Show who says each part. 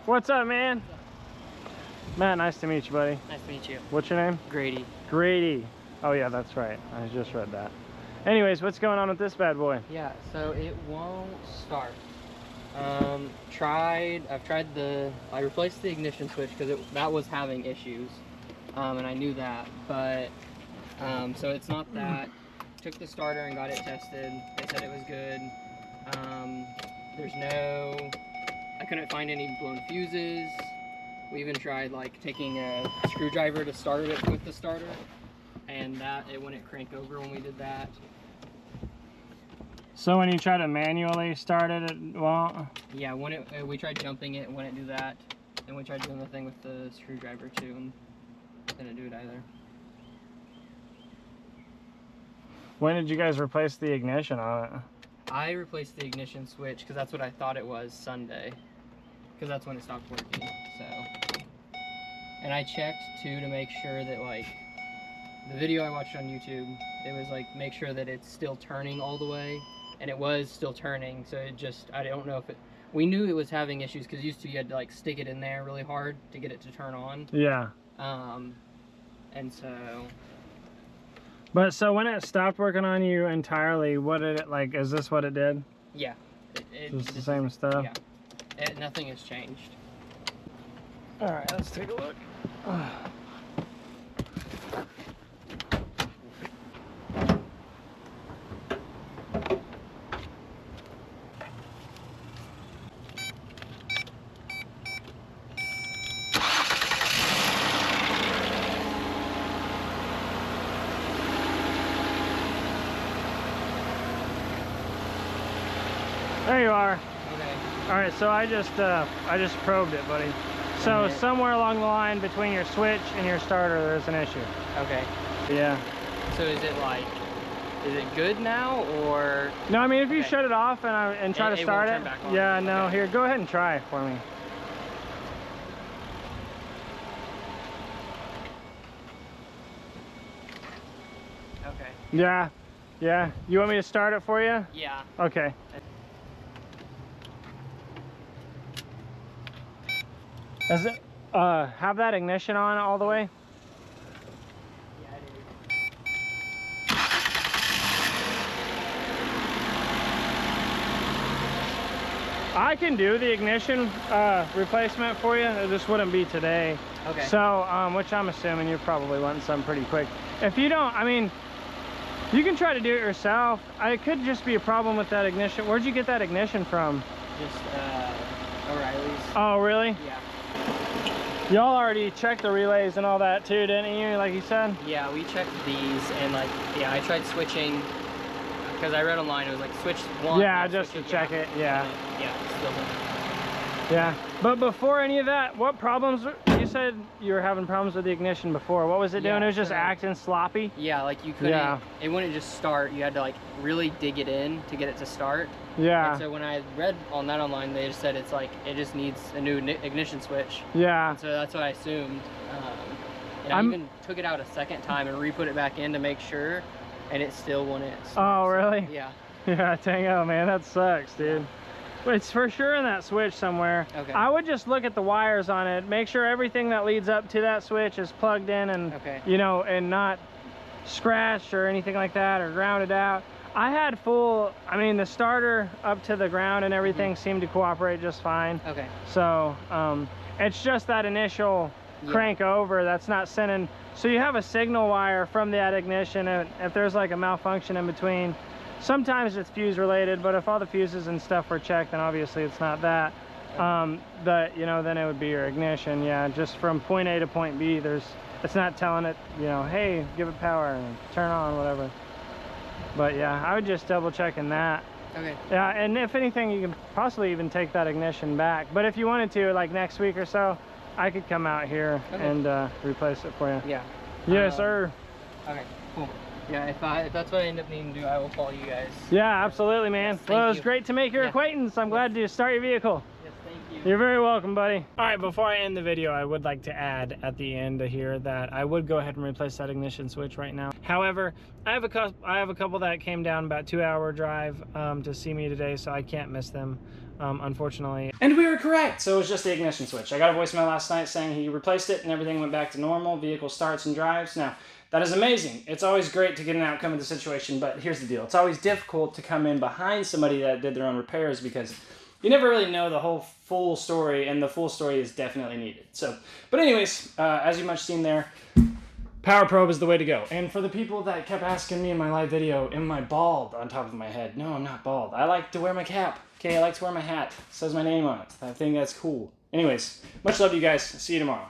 Speaker 1: What's up, man? Matt, nice to meet you, buddy.
Speaker 2: Nice to meet you.
Speaker 1: What's your name?
Speaker 2: Grady.
Speaker 1: Grady. Oh yeah, that's right. I just read that. Anyways, what's going on with this bad boy?
Speaker 2: Yeah, so it won't start. I replaced the ignition switch because that was having issues, and I knew that. But so it's not that. Took the starter and got it tested. They said it was good. I couldn't find any blown fuses. We even tried like taking a screwdriver to start it with the starter, and it wouldn't crank over when we did that.
Speaker 1: So when you try to manually start it, it won't?
Speaker 2: Yeah, we tried jumping it, it wouldn't do that. And we tried doing the thing with the screwdriver too, and it didn't do it either.
Speaker 1: When did you guys replace the ignition on it?
Speaker 2: I replaced the ignition switch because that's what I thought it was Sunday, because that's when it stopped working. So, and I checked too to make sure that like the video I watched on YouTube, it was like make sure that it's still turning all the way, and it was still turning. So it just, I don't know if it, we knew it was having issues because used to you had to like stick it in there really hard to get it to turn on.
Speaker 1: Yeah.
Speaker 2: And so.
Speaker 1: But so when it stopped working on you entirely, what did it like? Is this what it did?
Speaker 2: Yeah.
Speaker 1: Just the same stuff?
Speaker 2: Yeah. Nothing has changed.
Speaker 1: All right, let's take a look. There you are.
Speaker 2: Okay.
Speaker 1: All right, so I just probed it, buddy. So somewhere along the line between your switch and your starter, there's an issue.
Speaker 2: Okay.
Speaker 1: Yeah.
Speaker 2: So is it good now, or?
Speaker 1: No, I mean if you shut it off and try to start it.
Speaker 2: Back on.
Speaker 1: Yeah, no. Here, go ahead and try for me.
Speaker 2: Okay.
Speaker 1: Yeah. Yeah. You want me to start it for you?
Speaker 2: Yeah.
Speaker 1: Okay. Does it have that ignition on all the way?
Speaker 2: Yeah, it is.
Speaker 1: I can do the ignition replacement for you. It just wouldn't be today.
Speaker 2: Okay.
Speaker 1: So, which I'm assuming you're probably wanting something pretty quick. If you don't, I mean, you can try to do it yourself. It could just be a problem with that ignition. Where'd you get that ignition from?
Speaker 2: Just O'Reilly's.
Speaker 1: Oh, really?
Speaker 2: Yeah.
Speaker 1: Y'all already checked the relays and all that too, didn't you? Like you said?
Speaker 2: Yeah, we checked these, and like, yeah, I tried switching, because I read online, it was like switch one.
Speaker 1: Yeah, just to check it, yeah.
Speaker 2: Yeah, still didn't.
Speaker 1: Yeah, but before any of that, what problems, you said you were having problems with the ignition before. What was it doing? It was just acting sloppy?
Speaker 2: Yeah, like you couldn't, it wouldn't just start. You had to like really dig it in to get it to start.
Speaker 1: Yeah.
Speaker 2: And so when I read on that online, they just said it's like, it just needs a new ignition switch.
Speaker 1: Yeah.
Speaker 2: And so that's what I assumed. And I even took it out a second time and re-put it back in to make sure, and it still wouldn't start.
Speaker 1: Oh, really?
Speaker 2: Yeah.
Speaker 1: Yeah, Tango, man, that sucks, dude.
Speaker 2: Yeah.
Speaker 1: It's for sure in that switch somewhere.
Speaker 2: Okay.
Speaker 1: I would just look at the wires on it, make sure everything that leads up to that switch is plugged in and, you know, and not scratched or anything like that or grounded out. I had full, I mean, the starter up to the ground and everything seemed to cooperate just fine.
Speaker 2: Okay.
Speaker 1: So, it's just that initial crank over that's not sending. So you have a signal wire from that ignition, and if there's like a malfunction in between, sometimes it's fuse related, but if all the fuses and stuff were checked, then obviously it's not that. But you know, then it would be your ignition. Yeah, just from point A to point B, it's not telling it, you know, hey, give it power and turn on, whatever. But yeah, I would just double check in that.
Speaker 2: Okay.
Speaker 1: Yeah, and if anything, you can possibly even take that ignition back. But if you wanted to, like next week or so, I could come out here and replace it for you.
Speaker 2: Yeah.
Speaker 1: Yes, sir.
Speaker 2: Okay, cool. Yeah, if that's what I end up needing to do, I will call you guys.
Speaker 1: Yeah, absolutely, man.
Speaker 2: Yes,
Speaker 1: well, it was great to make your acquaintance. I'm glad to start your vehicle.
Speaker 2: Yes, thank you.
Speaker 1: You're very welcome, buddy. All right, before I end the video, I would like to add at the end here that I would go ahead and replace that ignition switch right now. However, I have a couple that came down about 2-hour drive to see me today, so I can't miss them. unfortunately. And we were correct, so it was just the ignition switch. I got a voicemail last night saying he replaced it and everything went back to normal. Vehicle starts and drives. Now, that is amazing. It's always great to get an outcome of the situation, but here's the deal. It's always difficult to come in behind somebody that did their own repairs because you never really know the whole full story, and the full story is definitely needed. So, but anyways, as you much seen there, Power Probe is the way to go. And for the people that kept asking me in my live video, am I bald on top of my head? No, I'm not bald. I like to wear my cap. Okay, I like to wear my hat. It says my name on it. I think that's cool. Anyways, much love to you guys. See you tomorrow.